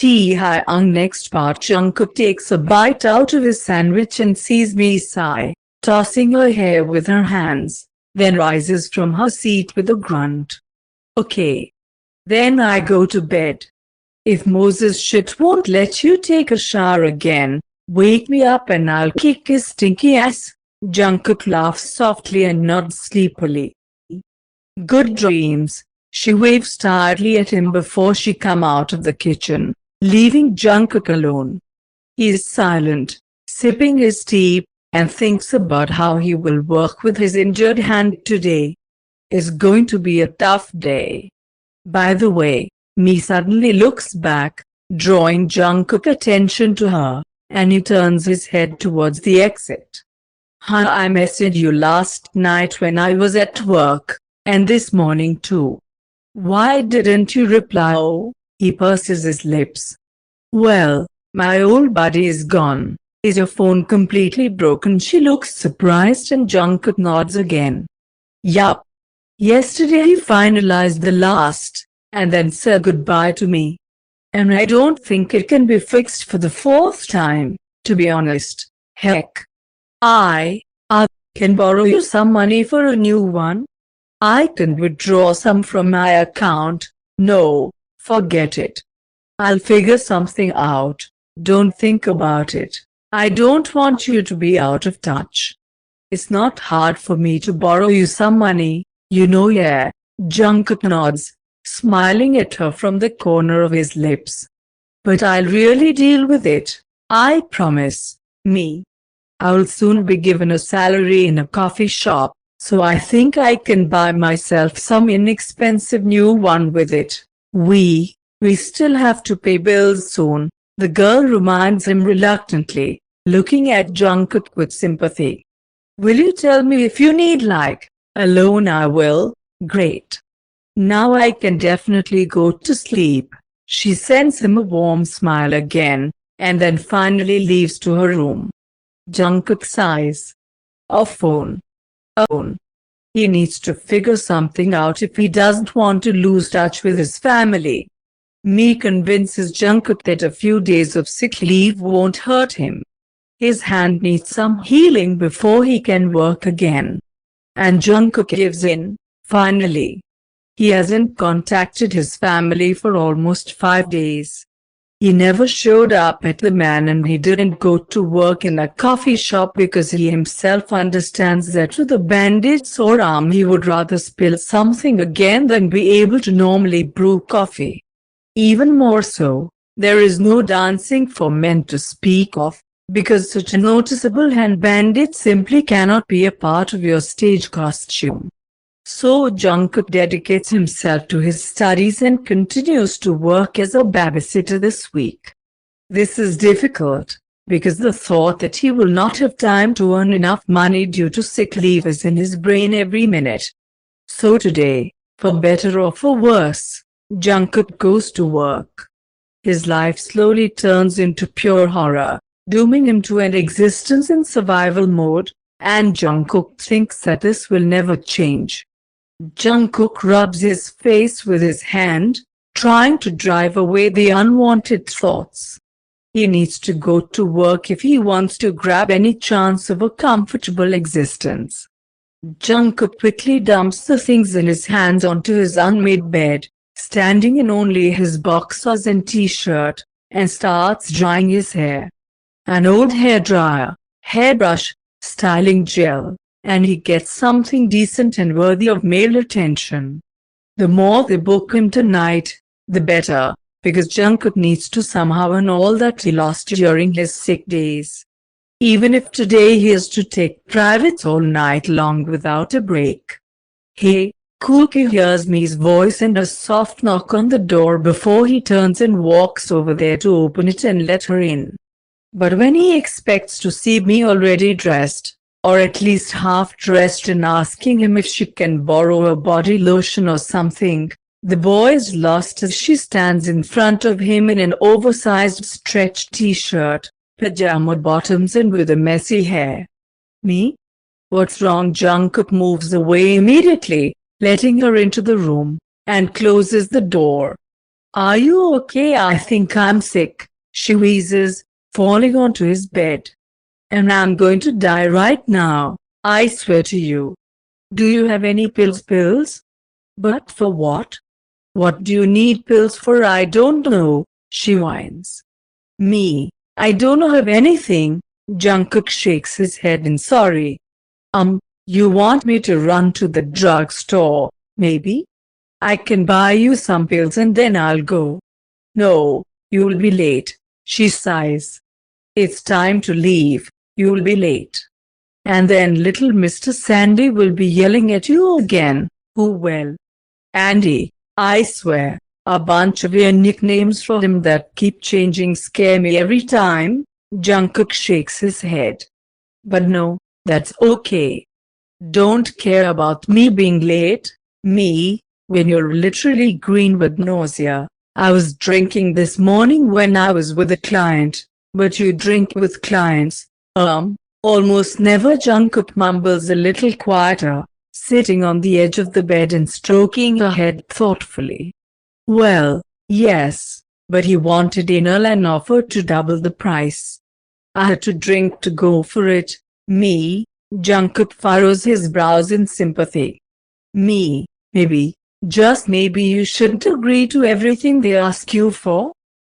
Taehyung. Next part. Jungkook takes a bite out of his sandwich and sees Meye tossing her hair with her hands, then rises from her seat with a grunt. Okay. Then I go to bed. If Moses shit won't let you take a shower again, wake me up and I'll kick his stinky ass. Jungkook laughs softly and nods sleepily. Good dreams. She waves tiredly at him before she comes out of the kitchen, leaving Jungkook alone. He is silent, sipping his tea, and thinks about how he will work with his injured hand today. It's going to be a tough day. By the way, Meye suddenly looks back, drawing Jungkook's attention to her, and he turns his head towards the exit. I messaged you last night when I was at work, and this morning too. Why didn't you reply? Oh, he purses his lips. Well, my old buddy is gone. Is your phone completely broken? She looks surprised and Jungkook nods again. Yup. Yesterday he finalized the last, and then said goodbye to me. And I don't think it can be fixed for the fourth time, to be honest. Heck. I can borrow you some money for a new one? I can withdraw some from my account. No, forget it. I'll figure something out. Don't think about it. I don't want you to be out of touch. It's not hard for me to borrow you some money, you know. Yeah. Jungkook nods, smiling at her from the corner of his lips. But I'll really deal with it. I promise. Me. I'll soon be given a salary in a coffee shop, so I think I can buy myself some inexpensive new one with it. We still have to pay bills soon, the girl reminds him reluctantly, looking at Jungkook with sympathy. Will you tell me if you need a loan? I will. Great. Now I can definitely go to sleep. She sends him a warm smile again, and then finally leaves to her room. Jungkook sighs. A phone. He needs to figure something out if he doesn't want to lose touch with his family. Meye convinces Jungkook that a few days of sick leave won't hurt him. His hand needs some healing before he can work again. And Jungkook gives in, finally. He hasn't contacted his family for almost 5 days. He never showed up at the man, and he didn't go to work in a coffee shop because he himself understands that with a bandaged sore arm he would rather spill something again than be able to normally brew coffee. Even more so, there is no dancing for men to speak of, because such a noticeable hand bandage simply cannot be a part of your stage costume. So Jungkook dedicates himself to his studies and continues to work as a babysitter this week. This is difficult, because the thought that he will not have time to earn enough money due to sick leave is in his brain every minute. So today, for better or for worse, Jungkook goes to work. His life slowly turns into pure horror, dooming him to an existence in survival mode, and Jungkook thinks that this will never change. Jungkook rubs his face with his hand, trying to drive away the unwanted thoughts. He needs to go to work if he wants to grab any chance of a comfortable existence. Jungkook quickly dumps the things in his hands onto his unmade bed, standing in only his boxers and t-shirt, and starts drying his hair. An old hairdryer, hairbrush, styling gel, and he gets something decent and worthy of male attention. The more they book him tonight, the better, because Jungkook needs to somehow earn all that he lost during his sick days. Even if today he has to take privates all night long without a break. Hey, Kook, he hears Meye's voice and a soft knock on the door before he turns and walks over there to open it and let her in. But when he expects to see Meye already dressed, or at least half-dressed, and asking him if she can borrow a body lotion or something, the boy is lost as she stands in front of him in an oversized stretched t-shirt, pajama bottoms, and with a messy hair. Meye? What's wrong? Jungkook moves away immediately, letting her into the room, and closes the door. Are you okay? I think I'm sick, she wheezes, falling onto his bed. And I'm going to die right now, I swear to you. Do you have any pills? But for what? What do you need pills for? I don't know, she whines. Me, I don't have anything. Jungkook shakes his head in sorry. You want me to run to the drugstore, maybe? I can buy you some pills and then I'll go. No, you'll be late, she sighs. It's time to leave, you'll be late. And then little Mr. Sandy will be yelling at you again. Who will? Andy, I swear. A bunch of weird nicknames for him that keep changing scare me every time. Jungkook shakes his head. But no, that's okay. Don't care about me being late. Me, when you're literally green with nausea. I was drinking this morning when I was with a client. But you drink with clients. Almost never. Jungkook mumbles a little quieter, sitting on the edge of the bed and stroking her head thoughtfully. Well, yes, but he wanted anal and offered to double the price. I had to drink to go for it. Me, Jungkook furrows his brows in sympathy. Me, maybe, just maybe you shouldn't agree to everything they ask you for.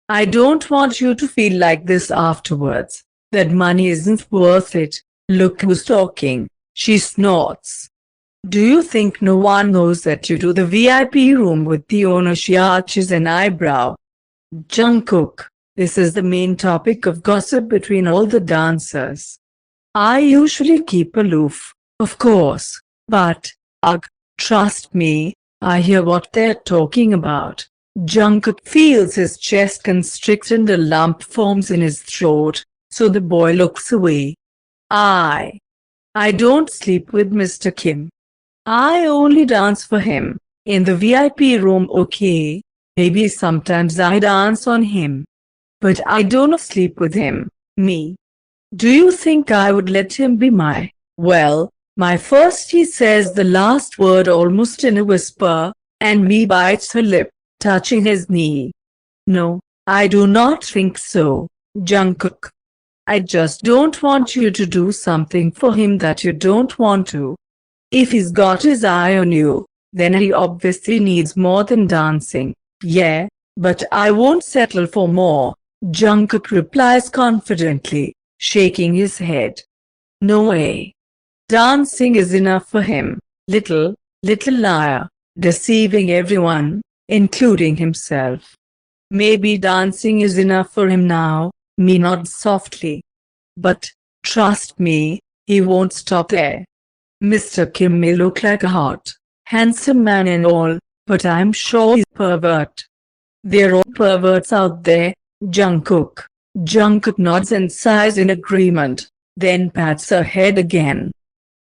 I don't want you to feel like this afterwards, that money isn't worth it. Look who's talking, she snorts. Do you think no one knows that you do the VIP room with the owner? She arches an eyebrow. Jungkook, this is the main topic of gossip between all the dancers. I usually keep aloof, of course, but, trust me, I hear what they're talking about. Jungkook feels his chest constrict and a lump forms in his throat, so the boy looks away. I don't sleep with Mr. Kim. I only dance for him, in the VIP room. Okay, maybe sometimes I dance on him. But I don't sleep with him, me. Do you think I would let him be my, well, my first? He says the last word almost in a whisper, and me bites her lip, touching his knee. No, I do not think so, Jungkook. I just don't want you to do something for him that you don't want to. If he's got his eye on you, then he obviously needs more than dancing. Yeah, but I won't settle for more, Jungkook replies confidently, shaking his head. No way. Dancing is enough for him, little liar, deceiving everyone, including himself. Maybe dancing is enough for him now, me nods softly. But, trust me, he won't stop there. Mr. Kim may look like a hot, handsome man and all, but I'm sure he's a pervert. They're all perverts out there, Jungkook. Jungkook nods and sighs in agreement, then pats her head again.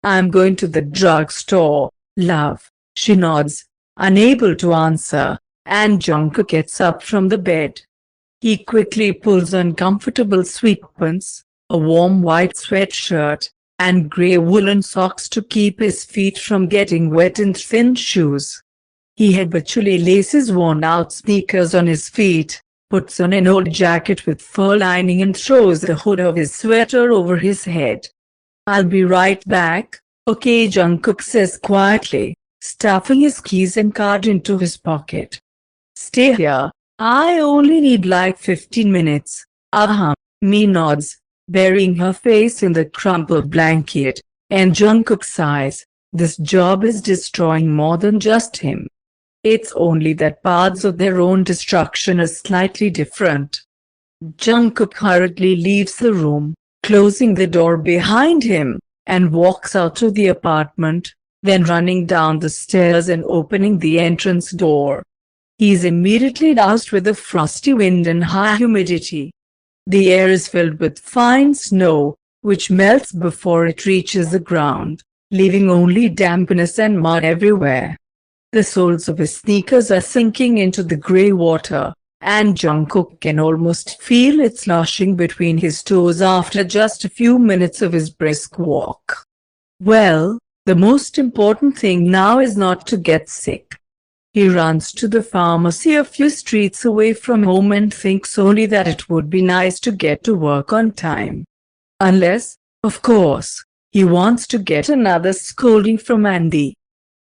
I'm going to the drugstore, love, she nods, unable to answer, and Jungkook gets up from the bed. He quickly pulls on comfortable sweatpants, a warm white sweatshirt, and grey woolen socks to keep his feet from getting wet, and thin shoes. He habitually laces worn-out sneakers on his feet, puts on an old jacket with fur lining, and throws the hood of his sweater over his head. I'll be right back, okay, Jungkook says quietly, stuffing his keys and card into his pocket. Stay here, I only need like 15 minutes. Me nods, burying her face in the crumpled blanket, and Jungkook sighs. This job is destroying more than just him. It's only that paths of their own destruction are slightly different. Jungkook hurriedly leaves the room, closing the door behind him, and walks out to the apartment, then running down the stairs and opening the entrance door. He is immediately doused with the frosty wind and high humidity. The air is filled with fine snow, which melts before it reaches the ground, leaving only dampness and mud everywhere. The soles of his sneakers are sinking into the grey water, and Jungkook can almost feel it sloshing between his toes after just a few minutes of his brisk walk. Well, the most important thing now is not to get sick. He runs to the pharmacy a few streets away from home and thinks only that it would be nice to get to work on time. Unless, of course, he wants to get another scolding from Andy.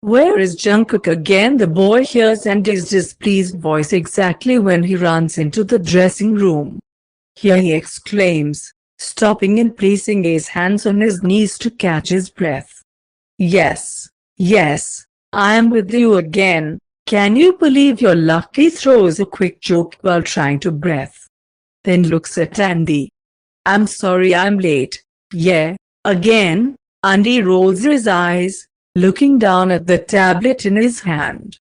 "Where is Jungkook again?" the boy hears Andy's displeased voice exactly when he runs into the dressing room. "Here," he exclaims, stopping and placing his hands on his knees to catch his breath. Yes, I am with you again. Can you believe your luck?" He throws a quick joke while trying to breathe. Then looks at Andy. "I'm sorry I'm late." "Yeah, again?" Andy rolls his eyes, looking down at the tablet in his hand.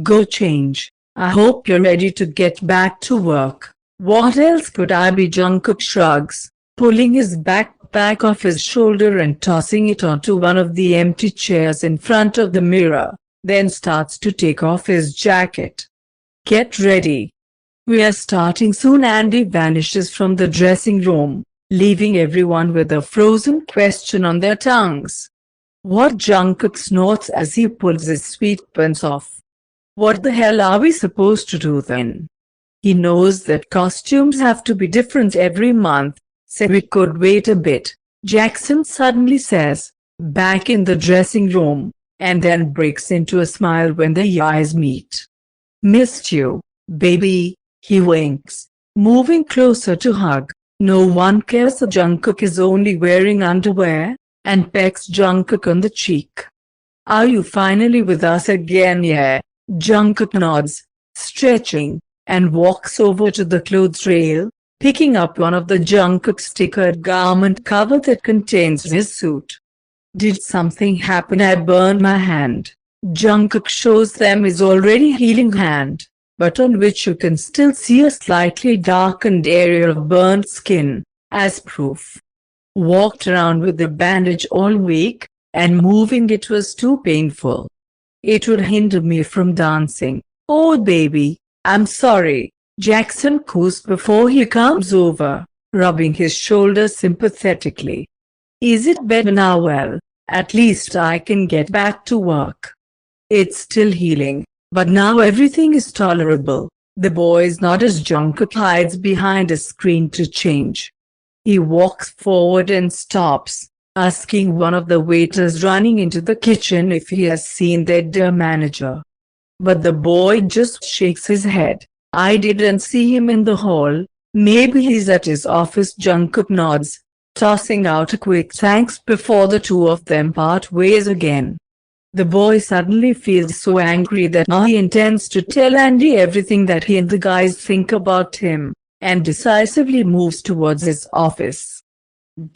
"Go change. I hope you're ready to get back to work." "What else could I be?" Jungkook shrugs, pulling his backpack off his shoulder and tossing it onto one of the empty chairs in front of the mirror, then starts to take off his jacket. "Get ready. We are starting soon." Andy vanishes from the dressing room, leaving everyone with a frozen question on their tongues. "What?" Jungkook snorts as he pulls his sweatpants off. "What the hell are we supposed to do then?" He knows that costumes have to be different every month, so we could wait a bit, Jackson suddenly says, back in the dressing room, and then breaks into a smile when their eyes meet. "Missed you, baby," he winks, moving closer to hug. "No one cares." Jungkook is only wearing underwear, and pecks Jungkook on the cheek. "Are you finally with us again?" "Yeah." Jungkook nods, stretching, and walks over to the clothes rail, picking up one of the Jungkook stickered garment cover that contains his suit. "Did something happen?" "I burned my hand." Jungkook shows them his already healing hand, but on which you can still see a slightly darkened area of burnt skin, as proof. "Walked around with the bandage all week, and moving it was too painful. It would hinder me from dancing." "Oh baby, I'm sorry," Jackson coos before he comes over, rubbing his shoulder sympathetically. "Is it better now?" "Well, at least I can get back to work. It's still healing, but now everything is tolerable." The boys nod as Jungkook hides behind a screen to change. He walks forward and stops, asking one of the waiters running into the kitchen if he has seen their dear manager. But the boy just shakes his head. "I didn't see him in the hall. Maybe he's at his office." Jungkook nods, tossing out a quick thanks before the two of them part ways again. The boy suddenly feels so angry that now he intends to tell Andy everything that he and the guys think about him, and decisively moves towards his office.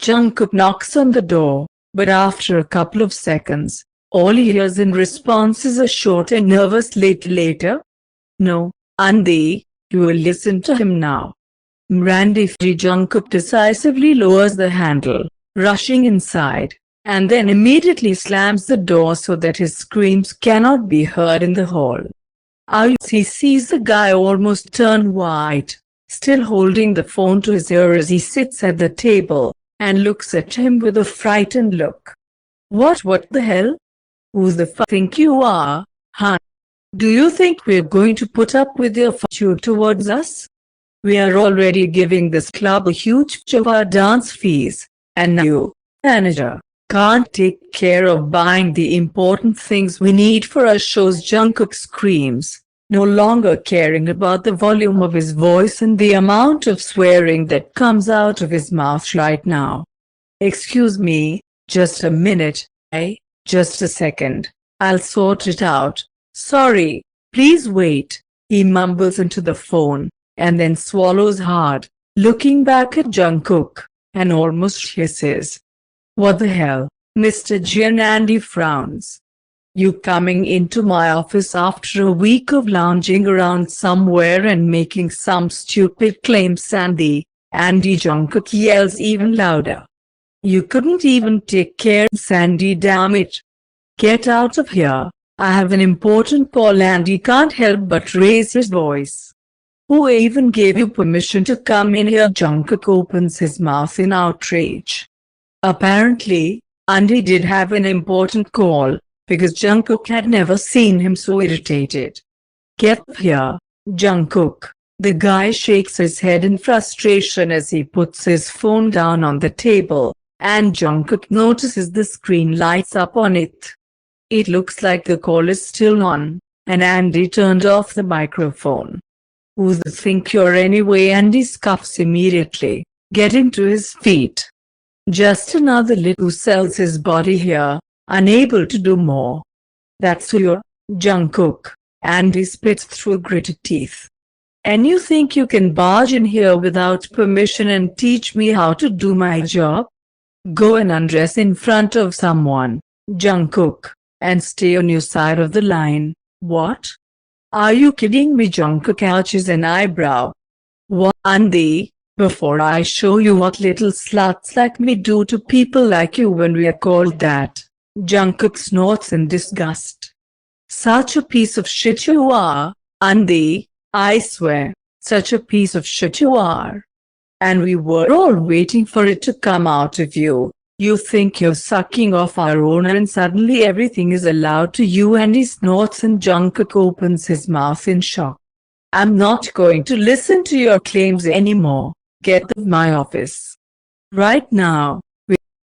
Jungkook knocks on the door, but after a couple of seconds, all he hears in response is a short and nervous later. "No, Andy, you will listen to him now." Randy Free. Jungkook decisively lowers the handle, rushing inside, and then immediately slams the door so that his screams cannot be heard in the hall. He sees the guy almost turn white, still holding the phone to his ear as he sits at the table, and looks at him with a frightened look. What the hell? Who the f think you are, huh? Do you think we're going to put up with your attitude towards us? We are already giving this club a huge chunk of our dance fees, and now you, manager, can't take care of buying the important things we need for our shows." Jungkook screams, no longer caring about the volume of his voice and the amount of swearing that comes out of his mouth right now. "Excuse me, just a minute, just a second, I'll sort it out. Sorry, please wait." He mumbles into the phone, and then swallows hard, looking back at Jungkook, and almost hisses. "What the hell, Mr. Jin?" Andy frowns. "You coming into my office after a week of lounging around somewhere and making some stupid claim?" Andy, Jungkook yells even louder. "You couldn't even take care of Sandy, damn it. Get out of here. I have an important call." Andy can't help but raise his voice. "Who even gave you permission to come in here?" Jungkook opens his mouth in outrage. Apparently, Andy did have an important call, because Jungkook had never seen him so irritated. Get here, Jungkook. The guy shakes his head in frustration as he puts his phone down on the table, and Jungkook notices the screen lights up on it. It looks like the call is still on, and Andy turned off the microphone. Who the think you're anyway? Andy scuffs immediately, getting to his feet. Just another lid who sells his body here, unable to do more. That's who you're, Jungkook, Andy spits through gritted teeth. And you think you can barge in here without permission and teach me how to do my job? Go and undress in front of someone, Jungkook, and stay on your side of the line. What? Are you kidding me? Jungkook arches an eyebrow. What, Andy? Before I show you what little sluts like me do to people like you when we are called that, Jungkook snorts in disgust. Such a piece of shit you are, Andy. I swear, such a piece of shit you are. And we were all waiting for it to come out of you. You think you're sucking off our owner and suddenly everything is allowed to you. And he snorts and Jungkook opens his mouth in shock. I'm not going to listen to your claims anymore. Get out of my office. Right now.